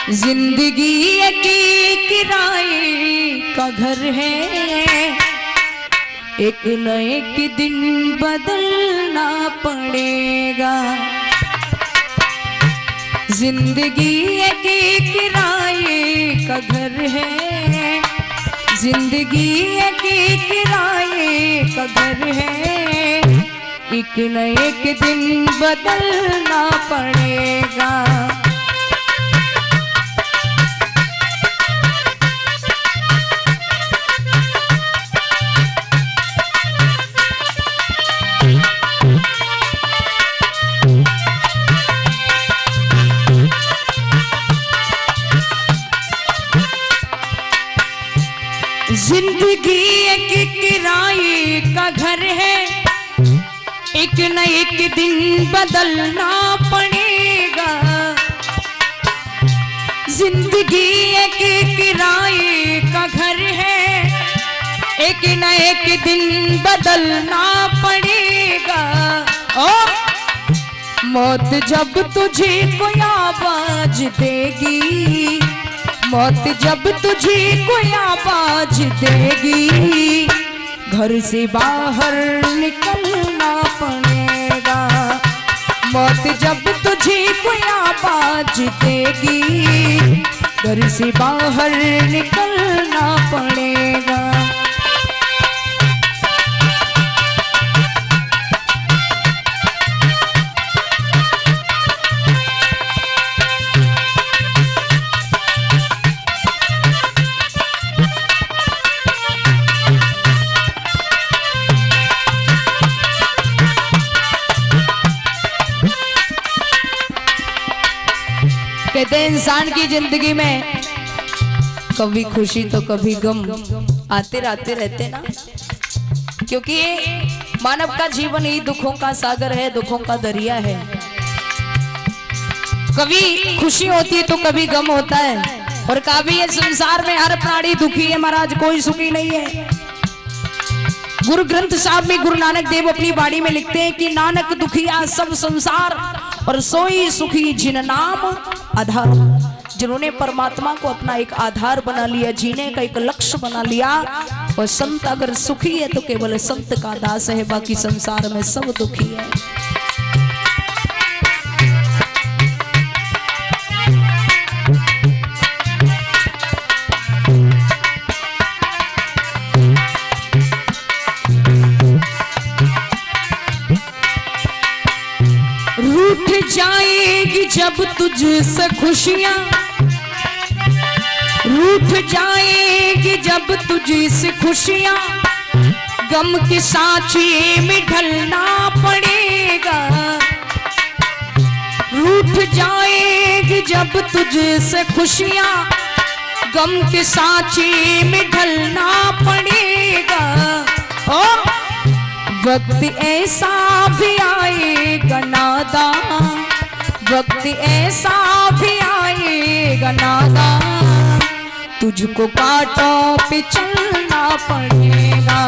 जिंदगी की किराए का घर है, एक न एक दिन बदलना पड़ेगा। जिंदगी की किराए का घर है, जिंदगी की किराए का घर है, एक न एक दिन बदलना पड़ेगा। जिंदगी एक किराए का घर है, एक न एक दिन बदलना पड़ेगा। जिंदगी एक किराए का घर है, एक न एक दिन बदलना पड़ेगा। और मौत जब तुझे कोई आवाज देगी, मौत जब तुझे कोई आवाज देगी, घर से बाहर निकलना पड़ेगा। मौत जब तुझे कोई आवाज देगी, घर से बाहर निकलना पड़ेगा। कहते हैं इंसान की जिंदगी में कभी खुशी तो कभी गम आते रहते ना, क्योंकि ये मानव का जीवन ही दुखों का सागर है, दुखों का दरिया है। कभी खुशी होती है तो कभी गम होता है, और कभी ये संसार में हर प्राणी दुखी है महाराज, कोई सुखी नहीं है। गुरु ग्रंथ साहब में गुरु नानक देव अपनी बाणी में लिखते हैं कि नानक दुखिया सब संसार, और सोई सुखी जिन नाम आधार। जिन्होंने परमात्मा को अपना एक आधार बना लिया, जीने का एक लक्ष्य बना लिया, और संत अगर सुखी है तो केवल संत का दास है, बाकी संसार में सब दुखी है। रूठ जाएगी जब तुझसे खुशियां, रूठ जाएगी जब तुझसे खुशियां, गम की सांचे में ढलना पड़ेगा। रूठ जाएगी जब तुझसे खुशियां, गम के सांचे में ढलना पड़ेगा। और वक्त ऐसा भी आएगा नादा, वक्त ऐसा भी आएगा नादा, तुझको कांटों पे चलना पड़ेगा,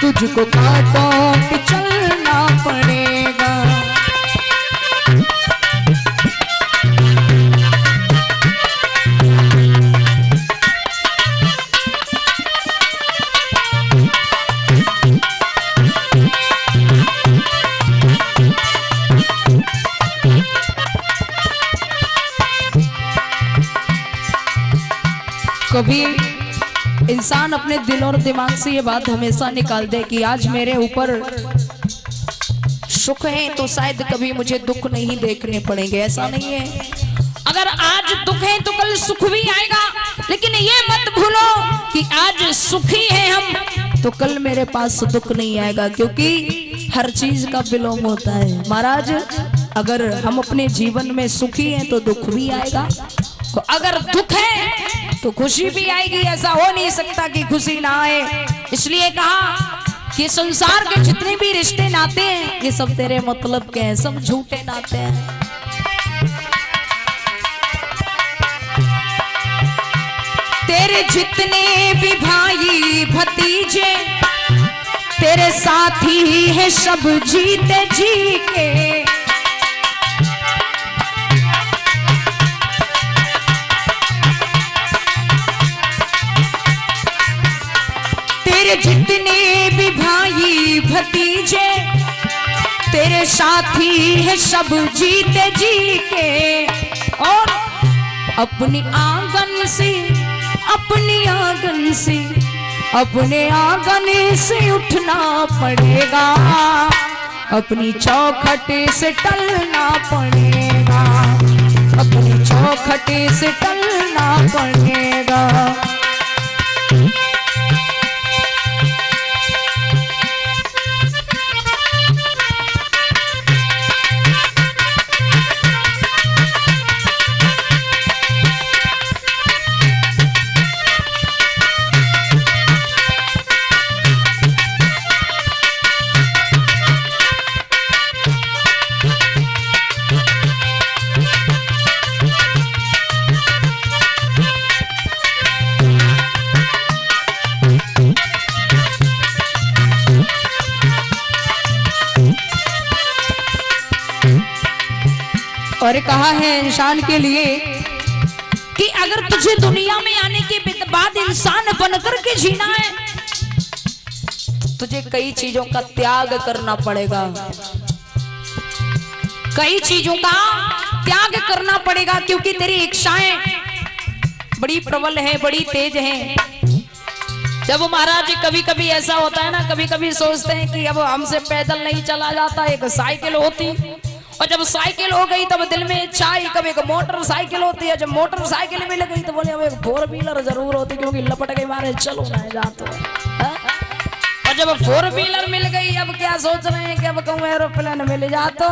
तुझको कांटों पे चलना पड़ेगा। कभी इंसान अपने दिल और दिमाग से ये बात हमेशा निकाल दे कि आज मेरे ऊपर सुख है तो शायद कभी मुझे दुख नहीं देखने पड़ेंगे। ऐसा नहीं है, अगर आज दुख है तो कल सुख भी आएगा, लेकिन ये मत भूलो कि आज सुखी है हम तो कल मेरे पास दुख नहीं आएगा, क्योंकि हर चीज का विलोम होता है महाराज। अगर हम अपने जीवन में सुखी हैं तो दुख भी आएगा, तो अगर दुख है तो खुशी भी आएगी। ऐसा हो नहीं सकता कि खुशी ना आए। इसलिए कहा कि संसार के जितने भी रिश्ते नाते हैं ये सब तेरे मतलब के हैं, सब झूठे नाते हैं। तेरे जितने भी भाई भतीजे तेरे साथी है सब जीते जी के। मुझे तेरे साथी है सब जीते जी के, और अपनी आंगन से अपने आंगन से उठना पड़ेगा, अपनी चौखट से टलना पड़ेगा, अपनी चौखट से टलना पड़ेगा। और कहा है इंसान के लिए कि अगर तुझे दुनिया में आने के बाद इंसान बनकर के जीना है, तुझे कई चीजों का त्याग करना पड़ेगा, कई चीजों का त्याग करना पड़ेगा, क्योंकि तेरी इच्छाएं बड़ी प्रबल है, बड़ी तेज है। जब महाराज कभी कभी ऐसा होता है ना, कभी कभी सोचते हैं कि अब हमसे पैदल नहीं चला जाता, एक साइकिल होती, और जब साइकिल हो गई तब दिल में इच्छा आई कब एक मोटरसाइकिल होती है, जब मोटरसाइकिल मिल गई तो बोले अब एक 4 व्हीलर जरूर होती, क्योंकि लपट के मारे चलो ना जाते। और जब 4 व्हीलर मिल गई अब क्या सोच रहे हैं कि अब कहूँ एरोप्लेन मिल जातो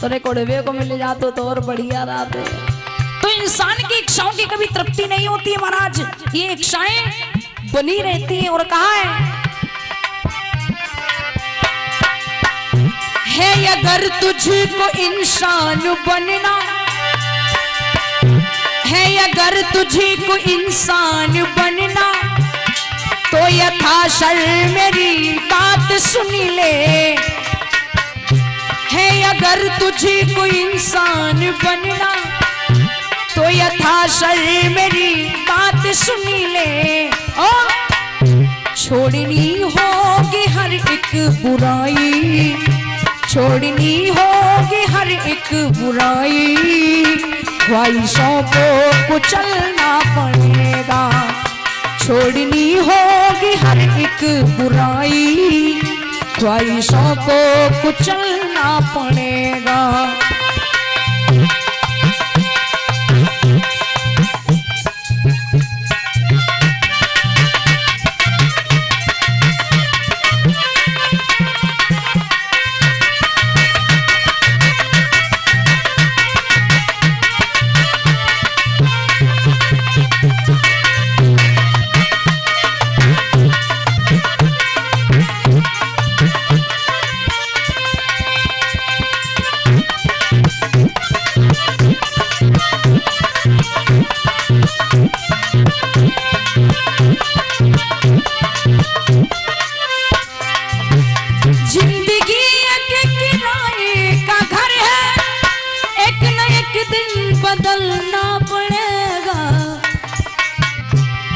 तो रेकॉर्डवे को मिल जातो तो और बढ़िया रहते। तो इंसान की इच्छाओं की कभी तृप्ति नहीं होती है महाराज, ये इच्छाएं बनी रहती है। और कहा है अगर तुझको इंसान बनना है, अगर तुझको इंसान बनना तो यथाशर मेरी बात सुन ले, है अगर तुझको इंसान बनना तो यथाशर मेरी बात सुन ले, और छोड़नी होगी हर एक बुराई, छोड़नी होगी हर एक बुराई, ख्वाहिशों को कुचलना पड़ेगा, छोड़नी होगी हर एक बुराई, ख्वाहिशों को कुचलना पड़ेगा।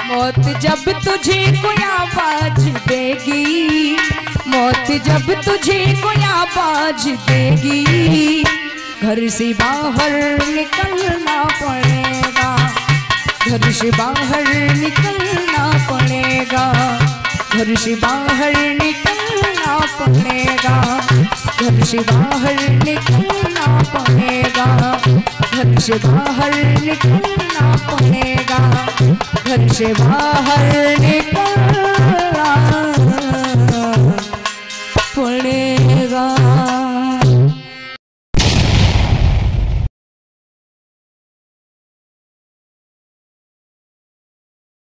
मौत जब तुझे कोई आवाज देगी, मौत जब तुझे कोई आवाज देगी, घर से बाहर निकलना पड़ेगा, घर से बाहर निकलना पड़ेगा, घर से बाहर निकलना पड़ेगा, घर से बाहर निकलना पड़ेगा, घर से बाहर निकलना पड़ेगा, घर से बाहर निकल